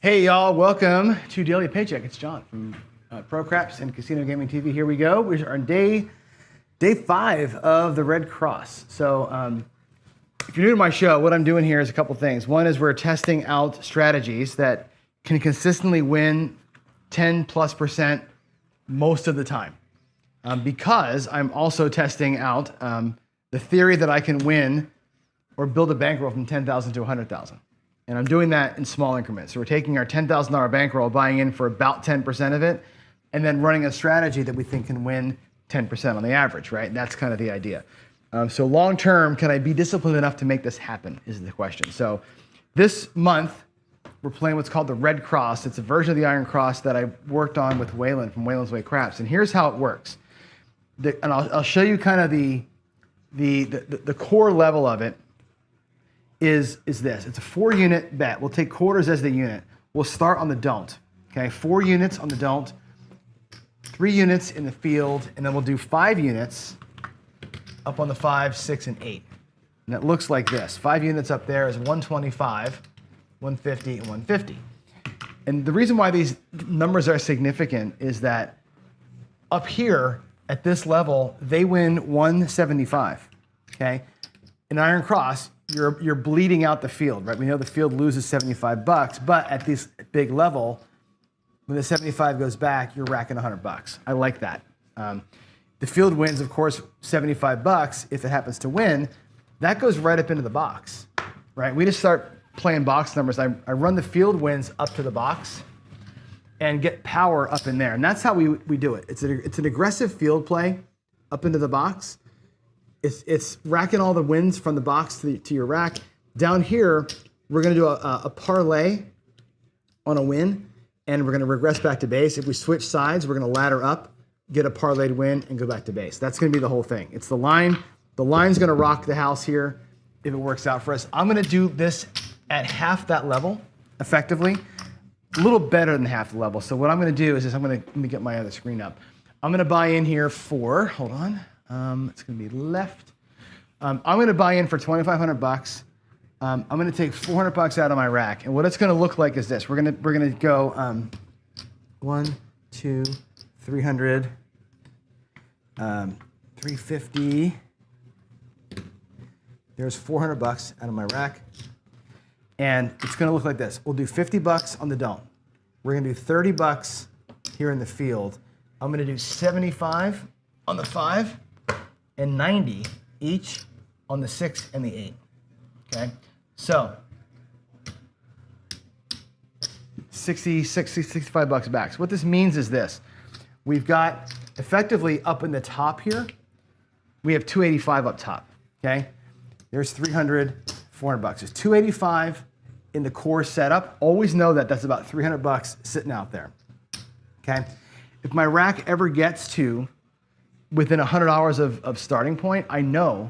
Hey y'all, welcome to Daily Paycheck. It's John from Pro Craps and Casino Gaming TV. Here we go. We are on day 5 of the Red Cross. So if you're new to my show, what I'm doing here is a couple things. One is we're testing out strategies that can consistently win 10+% most of the time. Because I'm also testing out the theory that I can win or build a bankroll from 10,000 to 100,000. And I'm doing that in small increments. So we're taking our $10,000 bankroll, buying in for about 10% of it, and then running a strategy that we think can win 10% on the average, right? That's kind of the idea. So long term, can I be disciplined enough to make this happen is the question. So this month, we're playing what's called the Red Cross. It's a version of the Iron Cross that I worked on with Waylon from Waylon's Way Craps. And here's how it works. And I'll show you kind of the core level of it. Is this. It's a 4-unit bet. We'll take quarters as the unit. We'll start on the don't. Okay, 4 units on the don't, 3 units in the field, and then we'll do 5 units up on the 5, 6, and 8. And it looks like this. 5 units up there is 125, 150, and 150. And the reason why these numbers are significant is that up here at this level, they win 175. Okay, in Iron Cross, you're bleeding out the field, right? We know the field loses $75, but at this big level, when the 75 goes back, you're racking $100. I like that. The field wins, of course, $75. If it happens to win, that goes right up into the box, right? We just start playing box numbers. I run the field wins up to the box and get power up in there. And that's how we do it. It's an aggressive field play up into the box. It's racking all the wins from the box to your rack. Down here, we're going to do a parlay on a win, and we're going to regress back to base. If we switch sides, we're going to ladder up, get a parlayed win, and go back to base. That's going to be the whole thing. It's the line. The line's going to rock the house here if it works out for us. I'm going to do this at half that level, effectively. A little better than half the level. So what I'm going to do is let me get my other screen up. I'm going to buy in here for, hold on. It's going to be left. I'm going to buy in for $2,500. I'm going to take $400 out of my rack, and what it's going to look like is this. We're going to go 1, 2, 300, 350. There's $400 out of my rack, and it's going to look like this. We'll do $50 on the don't. We're going to do $30 here in the field. I'm going to do 75 on the 5. And 90 each on the 6 and the 8. Okay, so 65 bucks back. So what this means is this: we've got effectively up in the top here, we have 285 up top. Okay, there's 300, 400 bucks. There's 285 in the core setup. Always know that that's about 300 bucks sitting out there. Okay, if my rack ever gets to within $100 of starting point, I know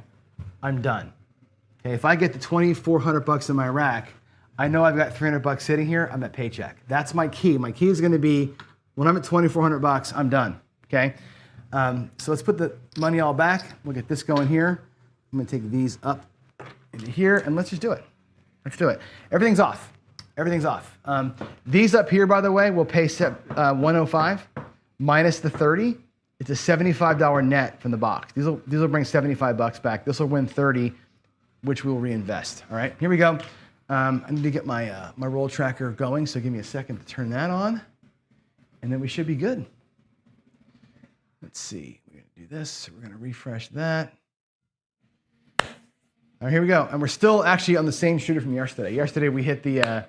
I'm done. Okay, if I get to 2,400 bucks in my rack, I know I've got 300 bucks sitting here. I'm at Paycheck. That's my key. My key is going to be when I'm at 2,400 bucks, I'm done. Okay, so let's put the money all back. We'll get this going here. I'm going to take these up into here, and let's just do it. Let's do it. Everything's off. Everything's off. These up here, by the way, will pay 105 minus the 30. It's a $75 net from the box. These will bring $75 back. This will win 30, which we will reinvest. All right, here we go. I need to get my roll tracker going, so give me a second to turn that on, and then we should be good. Let's see. We're gonna do this. So we're gonna refresh that. All right, here we go. And we're still actually on the same shooter from yesterday. Yesterday we hit the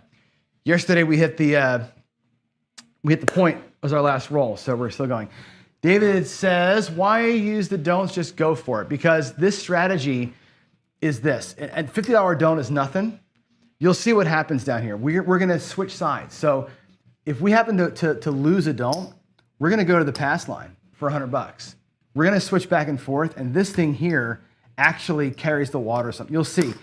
point was our last roll, so we're still going. David says, why use the don'ts? Just go for it. Because this strategy is this. And $50 don't is nothing. You'll see what happens down here. We're going to switch sides. So if we happen to lose a don't, we're going to go to the pass line for $100. We're going to switch back and forth. And this thing here actually carries the water or something. You'll see.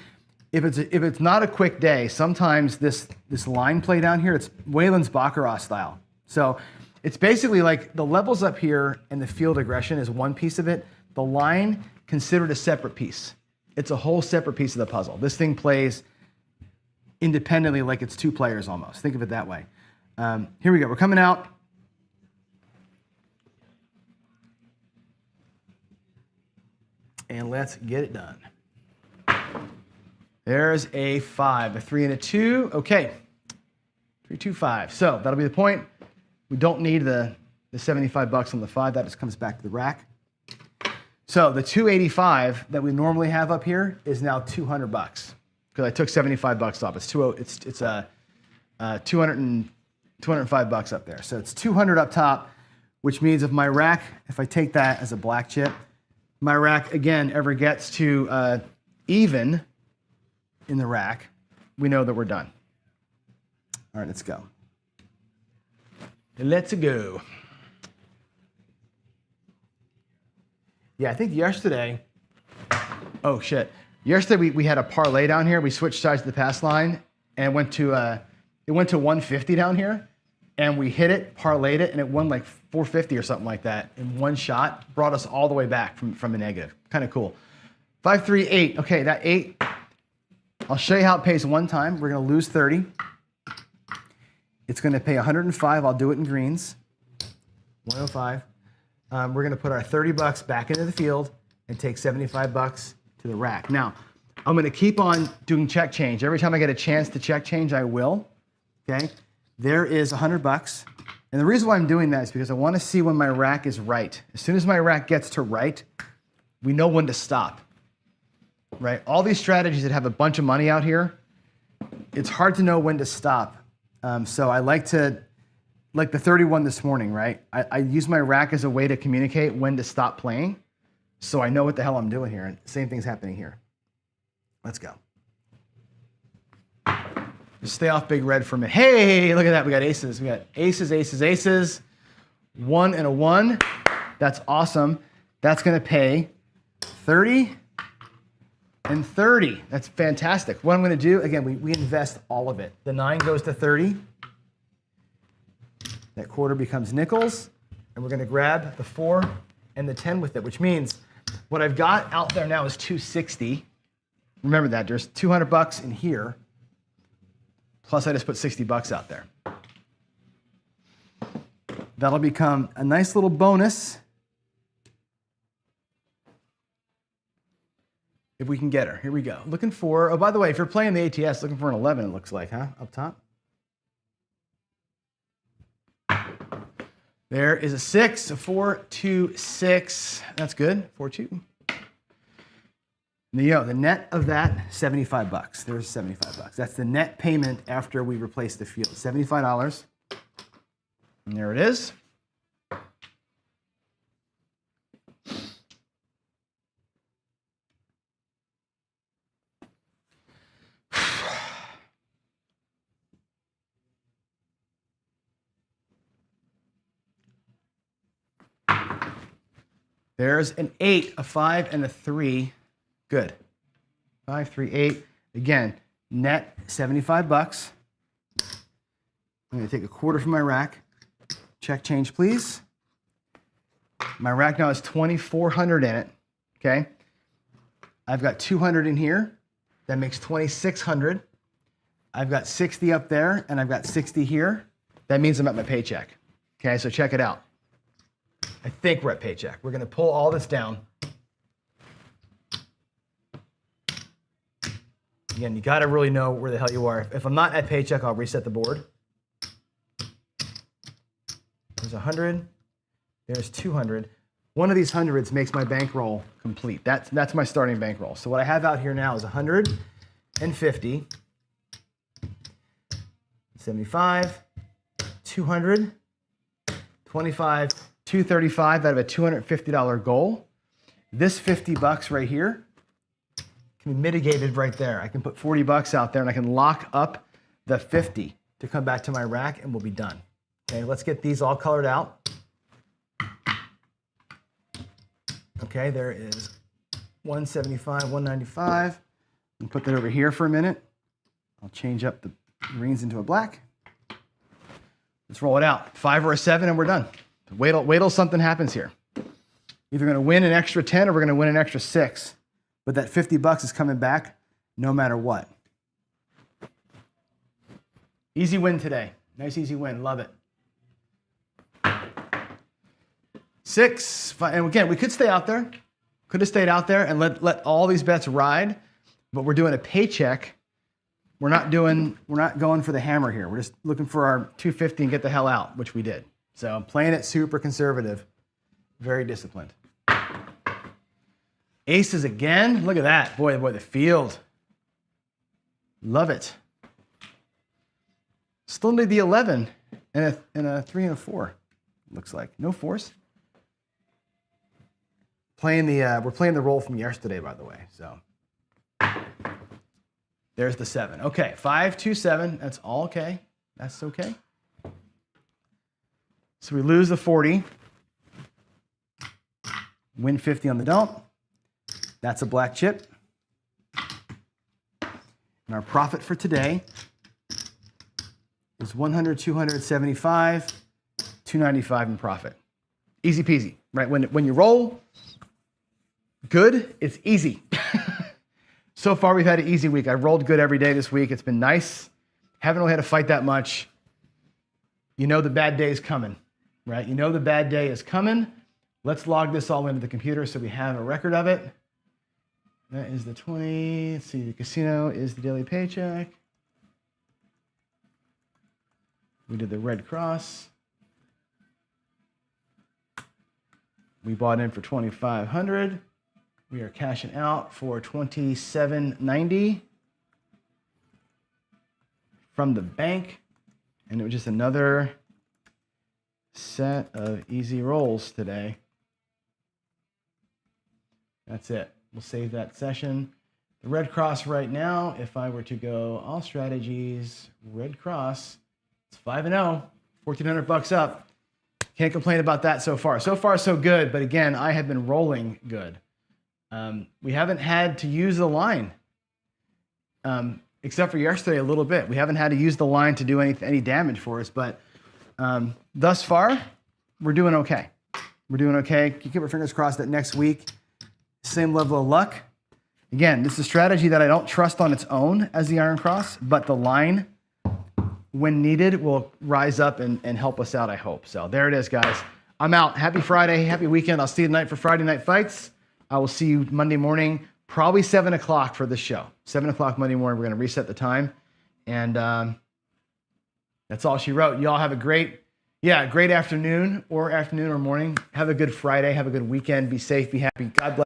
if it's not a quick day, sometimes this line play down here, it's Wayland's Baccarat style. So it's basically like the levels up here and the field aggression is one piece of it. The line considered a separate piece. It's a whole separate piece of the puzzle. This thing plays independently like it's two players almost. Think of it that way. Here we go. We're coming out. And let's get it done. There's a 5, a 3 and a 2. Okay, 3, 2, 5. So that'll be the point. We don't need the 75 bucks on the 5. That just comes back to the rack. So the 285 that we normally have up here is now 200 bucks because I took 75 bucks off. It's 205 bucks up there. So it's 200 up top, which means if my rack, if I take that as a black chip, my rack again ever gets to even in the rack, we know that we're done. All right, let's go. Let's go. Yeah, I think yesterday, oh shit. Yesterday we had a parlay down here. We switched sides of the pass line and it went to 150 down here. And we hit it, parlayed it, and it won like 450 or something like that in one shot. Brought us all the way back from a negative. Kind of cool. 5, 3, 8. Okay, that 8, I'll show you how it pays one time. We're going to lose 30. It's going to pay 105. I'll do it in greens. 105. We're going to put our 30 bucks back into the field and take 75 bucks to the rack. Now, I'm going to keep on doing check change. Every time I get a chance to check change, I will. Okay? There is 100 bucks. And the reason why I'm doing that is because I want to see when my rack is right. As soon as my rack gets to right, we know when to stop, right? All these strategies that have a bunch of money out here, it's hard to know when to stop. So I like the 31 this morning, right? I use my rack as a way to communicate when to stop playing. So I know what the hell I'm doing here. And same thing's happening here. Let's go. Just stay off big red for a minute. Hey, look at that. We got aces. We got aces, aces, aces. 1 and a 1. That's awesome. That's going to pay 30 and 30. That's fantastic. What I'm going to do, again, we invest all of it. The 9 goes to 30. That quarter becomes nickels. And we're going to grab the 4 and the 10 with it, which means what I've got out there now is 260. Remember that. There's 200 bucks in here. Plus, I just put 60 bucks out there. That'll become a nice little bonus if we can get her. Here we go. Looking for, oh, by the way, if you're playing the ATS, looking for an 11, it looks like, huh? Up top. There is a 6, a 4, 2, 6. That's good. 4, 2. The net of that, 75 bucks. There's 75 bucks. That's the net payment after we replace the field. $75. And there it is. There's an 8, a 5, and a 3. Good. 5, 3, 8. Again, net 75 bucks. I'm going to take a quarter from my rack. Check change, please. My rack now has 2,400 in it. Okay. I've got 200 in here. That makes 2,600. I've got 60 up there, and I've got 60 here. That means I'm at my paycheck. Okay, so check it out. I think we're at paycheck. We're going to pull all this down. Again, you got to really know where the hell you are. If I'm not at paycheck, I'll reset the board. There's 100. There's 200. One of these hundreds makes my bankroll complete. That's my starting bankroll. So what I have out here now is 150, 75, 200, 25, 235 out of a $250 goal. This 50 bucks right here can be mitigated right there. I can put 40 bucks out there and I can lock up the 50 to come back to my rack and we'll be done. Okay, let's get these all colored out. Okay, there is 175, 195, And put that over here for a minute. I'll change up the greens into a black. Let's roll it out. 5 or a 7 and we're done. Wait till something happens here. Either going to win an extra 10 or we're going to win an extra 6. But that $50 is coming back no matter what. Easy win today. Nice easy win. Love it. 6, 5, and again, we could stay out there. Could have stayed out there and let all these bets ride, but we're doing a paycheck. We're not going for the hammer here. We're just looking for our 250 and get the hell out, which we did. So I'm playing it super conservative, very disciplined. Aces again. Look at that. Boy, the field. Love it. Still need the 11 and a 3 and a 4, looks like. No 4s. We're playing the roll from yesterday, by the way. So there's the 7. Okay, 5, 2, 7. That's all okay. That's okay. So we lose the 40. Win 50 on the dump. That's a black chip. And our profit for today is 100, 275, 295 in profit. Easy peasy, right? When you roll good, it's easy. So far, we've had an easy week. I've rolled good every day this week. It's been nice. Haven't really had to fight that much. You know the bad day is coming, right? You know the bad day is coming. Let's log this all into the computer so we have a record of it. That is the 20. Let's see, the casino is the daily paycheck. We did the Red Cross. We bought in for $2,500. We are cashing out for $2,790 from the bank. And it was just another set of easy rolls today. That's it. We'll save that session. The Red Cross right now, if I were to go all strategies, Red Cross, it's 5-0, $1,400 up. Can't complain about that so far. So far, so good. But again, I have been rolling good. We haven't had to use the line, except for yesterday a little bit. We haven't had to use the line to do any damage for us. But thus far, we're doing okay. We're doing okay. Keep our fingers crossed that next week, same level of luck. Again, this is a strategy that I don't trust on its own as the Iron Cross, but the line, when needed, will rise up and help us out, I hope. So there it is, guys. I'm out. Happy Friday. Happy weekend. I'll see you tonight for Friday Night Fights. I will see you Monday morning, probably 7 o'clock for this show. 7 o'clock Monday morning. We're going to reset the time. And that's all she wrote. Y'all have a great afternoon or morning. Have a good Friday. Have a good weekend. Be safe. Be happy. God bless.